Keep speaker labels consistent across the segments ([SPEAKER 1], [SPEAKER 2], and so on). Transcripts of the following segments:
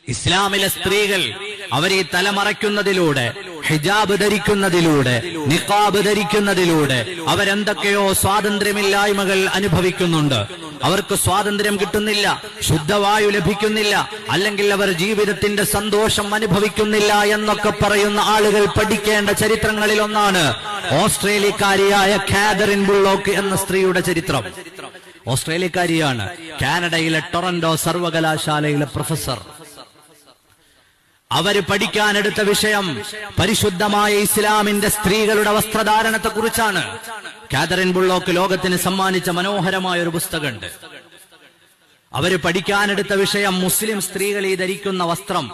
[SPEAKER 1] ഇസ്ലാമിലെ സ്ത്രീകൾ അവർ ഈ തലമറയ്ക്കുന്നതിലൂടെ, ഹിജാബ് ധരിക്കുന്നതിലൂടെ, നിഖാബ് ധരിക്കുന്നതിലൂടെ അവരെന്തൊക്കെയോ സ്വാതന്ത്ര്യമില്ലായ്മകൾ അനുഭവിക്കുന്നുണ്ട്. അവർക്ക് സ്വാതന്ത്ര്യം കിട്ടുന്നില്ല, ശുദ്ധവായു ലഭിക്കുന്നില്ല, അല്ലെങ്കിൽ അവർ ജീവിതത്തിന്റെ സന്തോഷം അനുഭവിക്കുന്നില്ല എന്നൊക്കെ പറയുന്ന ആളുകൾ പഠിക്കേണ്ട ചരിത്രങ്ങളിൽ ഒന്നാണ് ഓസ്ട്രേലിയക്കാരിയായ കാതറിൻ ബുള്ളോക്ക് എന്ന സ്ത്രീയുടെ ചരിത്രം. ഓസ്ട്രേലിയക്കാരിയാണ്, കാനഡയിലെ ടൊറന്റോ സർവകലാശാലയിലെ പ്രൊഫസർ. അവര് പഠിക്കാനെടുത്ത വിഷയം പരിശുദ്ധമായ ഇസ്ലാമിന്റെ സ്ത്രീകളുടെ വസ്ത്രധാരണത്തെ കുറിച്ചാണ്. കാതറിൻ ബുള്ളോക്ക് ലോകത്തിന് സമ്മാനിച്ച മനോഹരമായ ഒരു പുസ്തകമുണ്ട്. അവര് പഠിക്കാനെടുത്ത വിഷയം മുസ്ലിം സ്ത്രീകൾ ഈ ധരിക്കുന്ന വസ്ത്രം.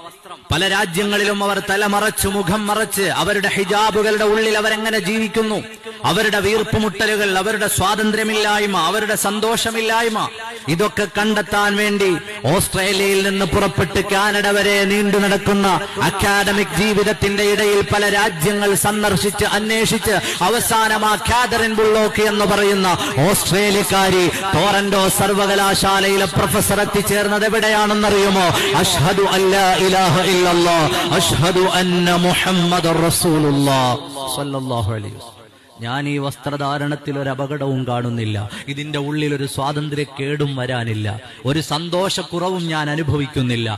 [SPEAKER 1] പല രാജ്യങ്ങളിലും അവർ തലമറച്ച്, മുഖം മറച്ച്, അവരുടെ ഹിജാബുകളുടെ ഉള്ളിൽ അവരെങ്ങനെ ജീവിക്കുന്നു, അവരുടെ വീർപ്പുമുട്ടലുകൾ, അവരുടെ സ്വാതന്ത്ര്യമില്ലായ്മ, അവരുടെ സന്തോഷമില്ലായ്മ, ഇതൊക്കെ കണ്ടെത്താൻ വേണ്ടി ഓസ്ട്രേലിയയിൽ നിന്ന് പുറപ്പെട്ട് കാനഡ വരെ നീണ്ടു നടക്കുന്ന അക്കാഡമിക് ജീവിതത്തിന്റെ ഇടയിൽ പല രാജ്യങ്ങൾ സന്ദർശിച്ച് അന്വേഷിച്ച് അവസാനം ആ കാതറിൻ ബുള്ളോക്ക് എന്ന് പറയുന്ന ഓസ്ട്രേലിയക്കാരി ടൊറന്റോ സർവകലാശാലയിലെ പ്രൊഫസർ എത്തിച്ചേർന്നത് എവിടെയാണെന്നറിയുമോ? അഷ്ഹദു അല്ലാ ഇലാഹ ഇല്ലല്ലാഹ് അഷ്ഹദു അന്ന മുഹമ്മദുർ റസൂലുള്ളാഹ് സ്വല്ലല്ലാഹു അലൈഹി വസല്ലം. ഞാൻ ഈ വസ്ത്രധാരണത്തിൽ ഒരു അപകടവും കാണുന്നില്ല, ഇതിന്റെ ഉള്ളിൽ ഒരു സ്വാതന്ത്ര്യക്കേടും വരാനില്ല, ഒരു സന്തോഷക്കുറവും ഞാൻ അനുഭവിക്കുന്നില്ല.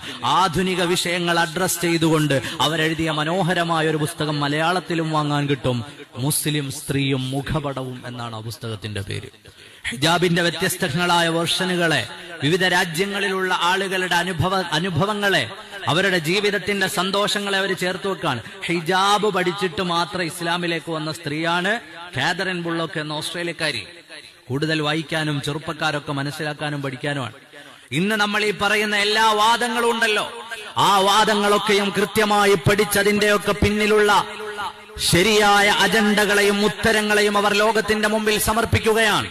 [SPEAKER 1] ആധുനിക വിഷയങ്ങൾ അഡ്രസ് ചെയ്തുകൊണ്ട് അവരെഴുതിയ മനോഹരമായ ഒരു പുസ്തകം മലയാളത്തിലും വാങ്ങാൻ കിട്ടും. മുസ്ലിം സ്ത്രീയും മുഖപടവും എന്നാണ് ആ പുസ്തകത്തിന്റെ പേര്. ഹിജാബിന്റെ വ്യത്യസ്തങ്ങളായ വേർഷനുകളെ, വിവിധ രാജ്യങ്ങളിലുള്ള ആളുകളുടെ അനുഭവങ്ങളെ, അവരുടെ ജീവിതത്തിന്റെ സന്തോഷങ്ങളെ അവർ ചേർത്ത് വെക്കാൻ. ഹിജാബ് പഠിച്ചിട്ട് മാത്രം ഇസ്ലാമിലേക്ക് വന്ന സ്ത്രീയാണ് കാതറിൻ ബുള്ളോക്ക് എന്ന ഓസ്ട്രേലിയക്കാരി. കൂടുതൽ വായിക്കാനും ചെറുപ്പക്കാരൊക്കെ മനസ്സിലാക്കാനും പഠിക്കാനുമാണ്. ഇന്ന് നമ്മൾ ഈ പറയുന്ന എല്ലാ വാദങ്ങളും ഉണ്ടല്ലോ, ആ വാദങ്ങളൊക്കെയും കൃത്യമായി പഠിച്ചതിന്റെയൊക്കെ പിന്നിലുള്ള ശരിയായ അജണ്ടകളെയും ഉത്തരങ്ങളെയും അവർ ലോകത്തിന്റെ മുമ്പിൽ സമർപ്പിക്കുകയാണ്.